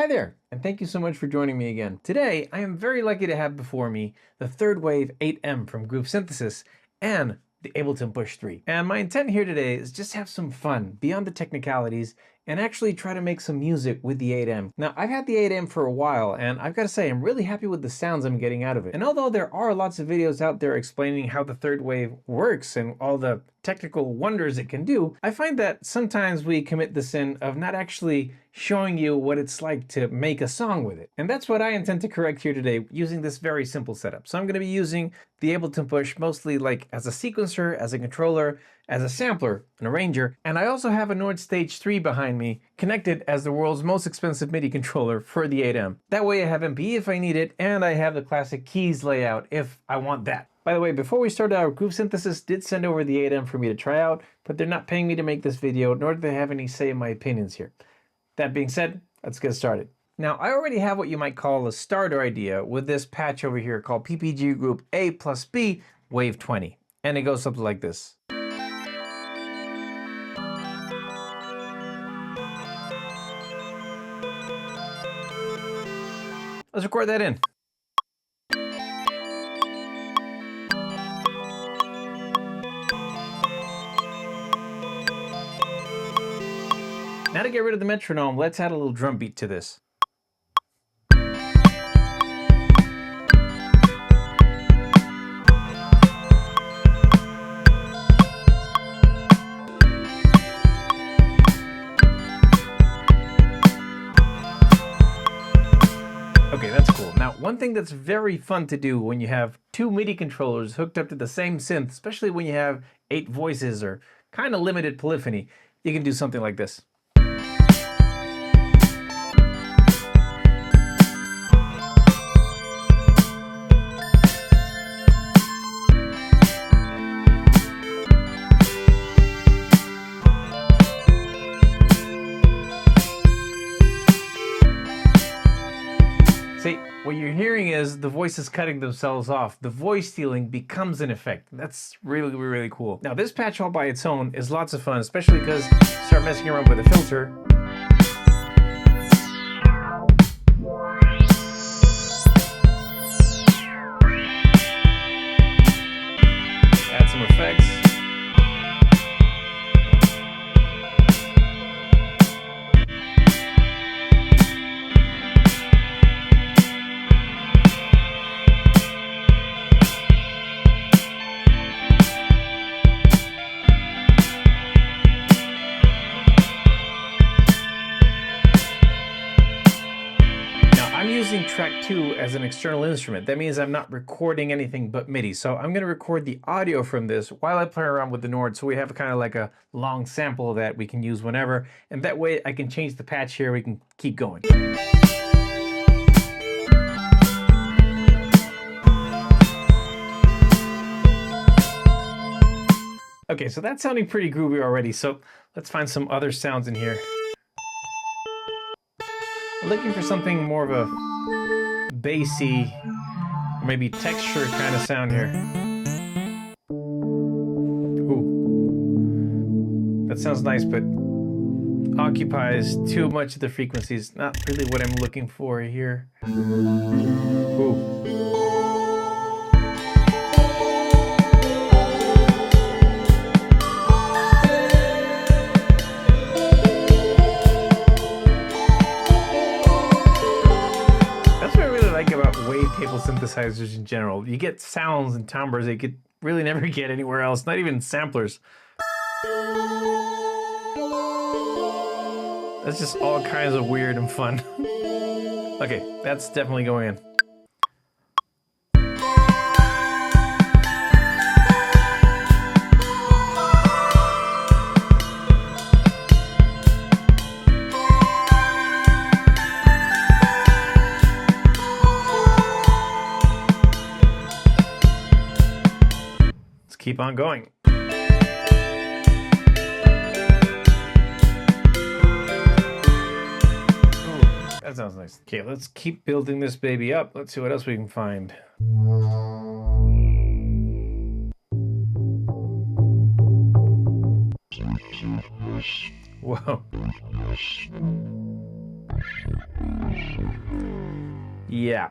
there, and thank you so much for joining me again. Today, I am very lucky to have before me the third wave 8M from Group Synthesis and the Ableton Push 3. And my intent here today is just have some fun beyond the technicalities and actually try to make some music with the 8M. Now, I've had the 8M for a while, and I've got to say, I'm really happy with the sounds I'm getting out of it. And although there are lots of videos out there explaining how the third wave works and all the technical wonders it can do, I find that sometimes we commit the sin of not actually showing you what it's like to make a song with it. And that's what I intend to correct here today using this very simple setup. So I'm going to be using the Ableton Push mostly like as a sequencer, as a controller, as a sampler, an arranger, and I also have a Nord Stage 3 behind me connected as the world's most expensive MIDI controller for the 8M. That way I have MPE if I need it, and I have the classic keys layout if I want that. By the way, before we start out, Group Synthesis did send over the 8M for me to try out, but they're not paying me to make this video, nor do they have any say in my opinions here. That being said, let's get started. Now, I already have what you might call a starter idea with this patch over here called PPG Group A+B Wave 20. And it goes something like this. Let's record that in. Now to get rid of the metronome, let's add a little drum beat to this. Okay, that's cool. Now, one thing that's very fun to do when you have two MIDI controllers hooked up to the same synth, especially when you have 8 voices or kind of limited polyphony, you can do something like this. See, what you're hearing is the voices cutting themselves off. The voice stealing becomes an effect. That's really, really cool. Now, this patch all by its own is lots of fun, especially because you start messing around with a filter. Add some effects. I'm using track 2 as an external instrument. That means I'm not recording anything but MIDI. So I'm going to record the audio from this while I play around with the Nord. So we have kind of like a long sample that we can use whenever. And that way I can change the patch here. We can keep going. Okay, so that's sounding pretty groovy already. So let's find some other sounds in here. I'm looking for something more of a bassy, maybe texture kind of sound here. Ooh. That sounds nice, but occupies too much of the frequencies. Not really what I'm looking for here. Ooh. Table synthesizers in general. You get sounds and timbres that you could really never get anywhere else, not even samplers. That's just all kinds of weird and fun. Okay, that's definitely going in. Keep on going. Ooh, that sounds nice. Okay, let's keep building this baby up. Let's see what else we can find. Whoa. Yeah,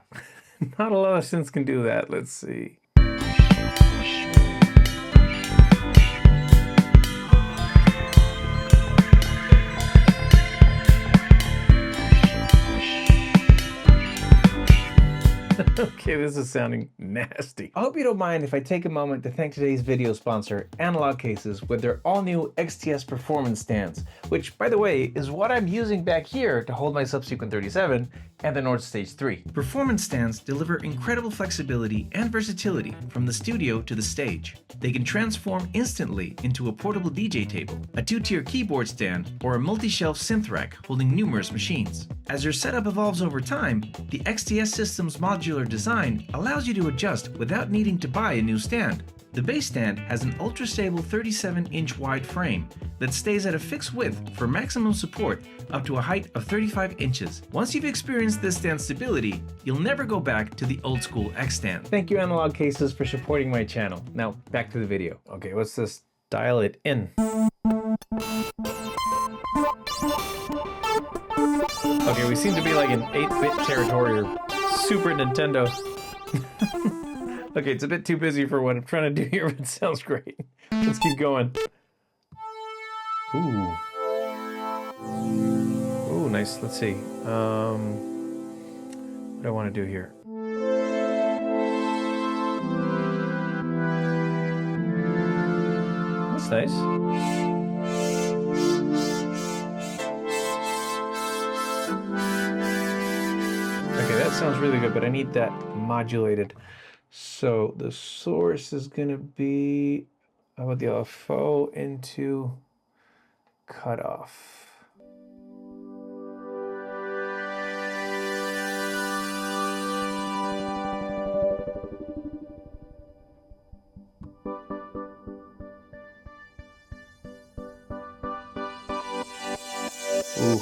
not a lot of synths can do that. Let's see. Okay, this is sounding nasty. I hope you don't mind if I take a moment to thank today's video sponsor, Analog Cases, with their all-new XTS performance stands, which, by the way, is what I'm using back here to hold my Subsequent 37 and the Nord Stage 3. Performance stands deliver incredible flexibility and versatility from the studio to the stage. They can transform instantly into a portable DJ table, a two-tier keyboard stand, or a multi-shelf synth rack holding numerous machines. As your setup evolves over time, the XTS system's modular design allows you to adjust without needing to buy a new stand. The base stand has an ultra-stable 37-inch wide frame that stays at a fixed width for maximum support up to a height of 35 inches. Once you've experienced this stand's stability, you'll never go back to the old-school X stand. Thank you, Analog Cases, for supporting my channel. Now, back to the video. Okay, let's just dial it in. Okay, we seem to be like in 8-bit territory or Super Nintendo. Okay, it's a bit too busy for what I'm trying to do here, but it sounds great. Let's keep going. Ooh. Ooh, nice. Let's see. What do I want to do here? That's nice. Okay, that sounds really good, but I need that modulated. So the source is going to be, how about the LFO into cutoff. Ooh.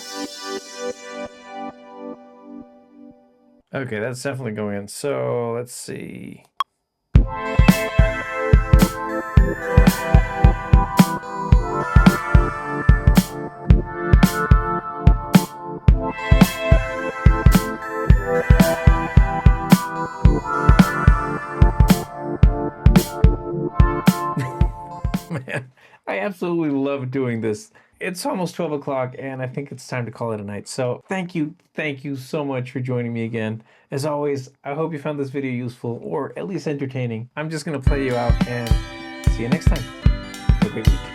Okay, that's definitely going in. So let's see. Man, I absolutely love doing this. It's almost 12 o'clock and I think it's time to call it a night. So thank you so much for joining me again. As always, I hope you found this video useful or at least entertaining. I'm just gonna play you out and see you next time. Have a great week.